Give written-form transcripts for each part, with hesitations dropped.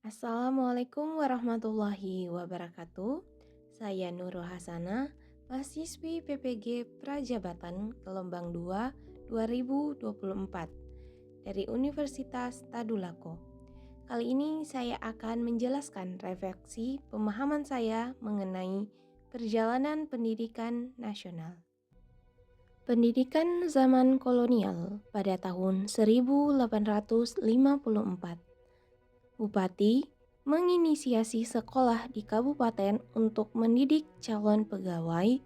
Assalamualaikum warahmatullahi wabarakatuh. Saya Nurul Hasanah, mahasiswi PPG Prajabatan Gelombang 2 2024 dari Universitas Tadulako. Kali ini saya akan menjelaskan refleksi pemahaman saya mengenai perjalanan pendidikan nasional. Pendidikan zaman kolonial pada tahun 1854. Bupati menginisiasi sekolah di kabupaten untuk mendidik calon pegawai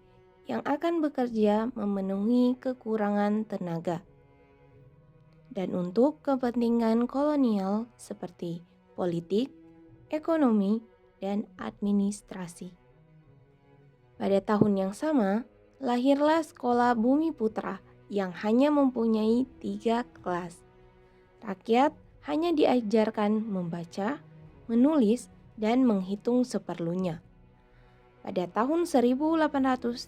yang akan bekerja memenuhi kekurangan tenaga dan untuk kepentingan kolonial seperti politik, ekonomi, dan administrasi. Pada tahun yang sama, lahirlah Sekolah Bumi Putra yang hanya mempunyai 3 kelas. Rakyat hanya diajarkan membaca, menulis, dan menghitung seperlunya. Pada tahun 1851,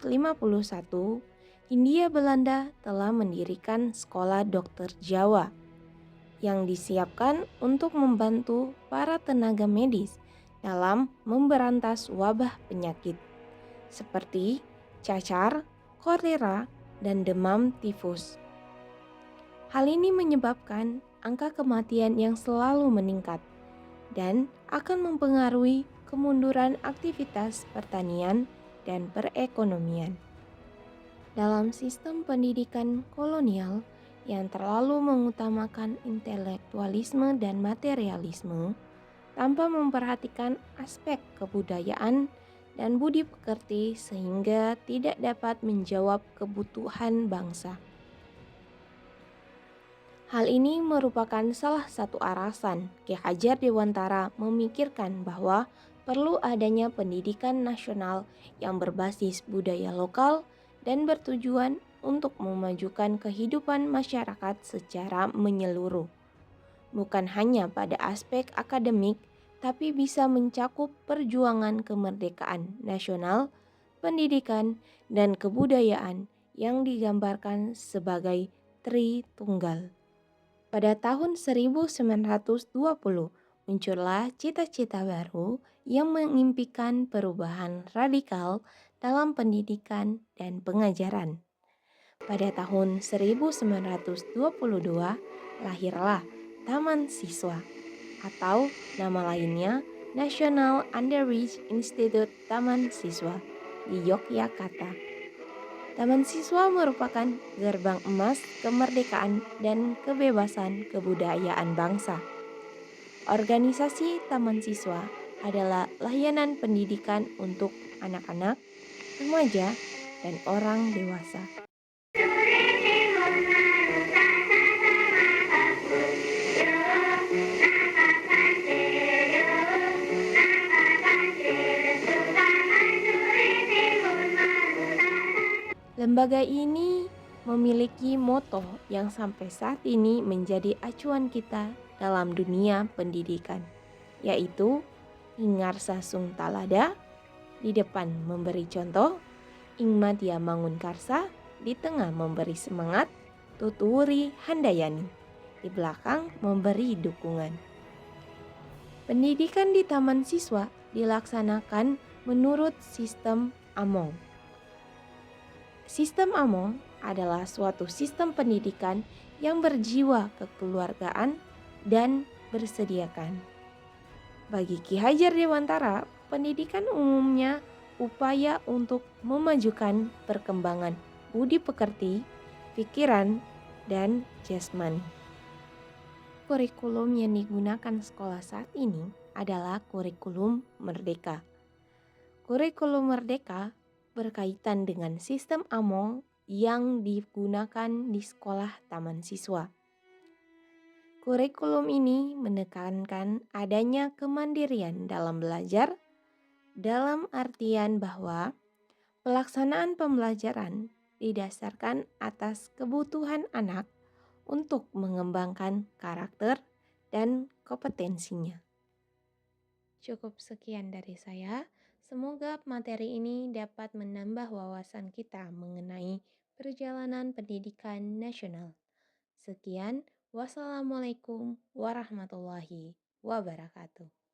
Hindia Belanda telah mendirikan Sekolah Dokter Jawa yang disiapkan untuk membantu para tenaga medis dalam memberantas wabah penyakit seperti cacar, kolera, dan demam tifus. Hal ini menyebabkan angka kematian yang selalu meningkat dan akan mempengaruhi kemunduran aktivitas pertanian dan perekonomian. Dalam sistem pendidikan kolonial yang terlalu mengutamakan intelektualisme dan materialisme tanpa memperhatikan aspek kebudayaan dan budi pekerti sehingga tidak dapat menjawab kebutuhan bangsa. Hal ini merupakan salah satu alasan Ki Hajar Dewantara memikirkan bahwa perlu adanya pendidikan nasional yang berbasis budaya lokal dan bertujuan untuk memajukan kehidupan masyarakat secara menyeluruh. Bukan hanya pada aspek akademik, tapi bisa mencakup perjuangan kemerdekaan nasional, pendidikan, dan kebudayaan yang digambarkan sebagai Tritunggal. Pada tahun 1920, muncullah cita-cita baru yang mengimpikan perubahan radikal dalam pendidikan dan pengajaran. Pada tahun 1922, lahirlah Taman Siswa atau nama lainnya National Underreach Institute Taman Siswa di Yogyakarta. Taman Siswa merupakan gerbang emas kemerdekaan dan kebebasan kebudayaan bangsa. Organisasi Taman Siswa adalah layanan pendidikan untuk anak-anak, remaja, dan orang dewasa. Lembaga ini memiliki moto yang sampai saat ini menjadi acuan kita dalam dunia pendidikan, yaitu Ingarsa Sung Talada, di depan memberi contoh, Ingmadia Mangun Karsa, di tengah memberi semangat, Tuturi Handayani, di belakang memberi dukungan. Pendidikan di Taman Siswa dilaksanakan menurut sistem Among. Sistem Among adalah suatu sistem pendidikan yang berjiwa kekeluargaan dan bersediakan. Bagi Ki Hajar Dewantara, pendidikan umumnya upaya untuk memajukan perkembangan budi pekerti, pikiran, dan jasmani. Kurikulum yang digunakan sekolah saat ini adalah kurikulum Merdeka. Kurikulum Merdeka berkaitan dengan sistem Among yang digunakan di sekolah Taman Siswa. Kurikulum ini menekankan adanya kemandirian dalam belajar, dalam artian bahwa pelaksanaan pembelajaran didasarkan atas kebutuhan anak untuk mengembangkan karakter dan kompetensinya. Cukup sekian dari saya. Semoga materi ini dapat menambah wawasan kita mengenai perjalanan pendidikan nasional. Sekian, wassalamualaikum warahmatullahi wabarakatuh.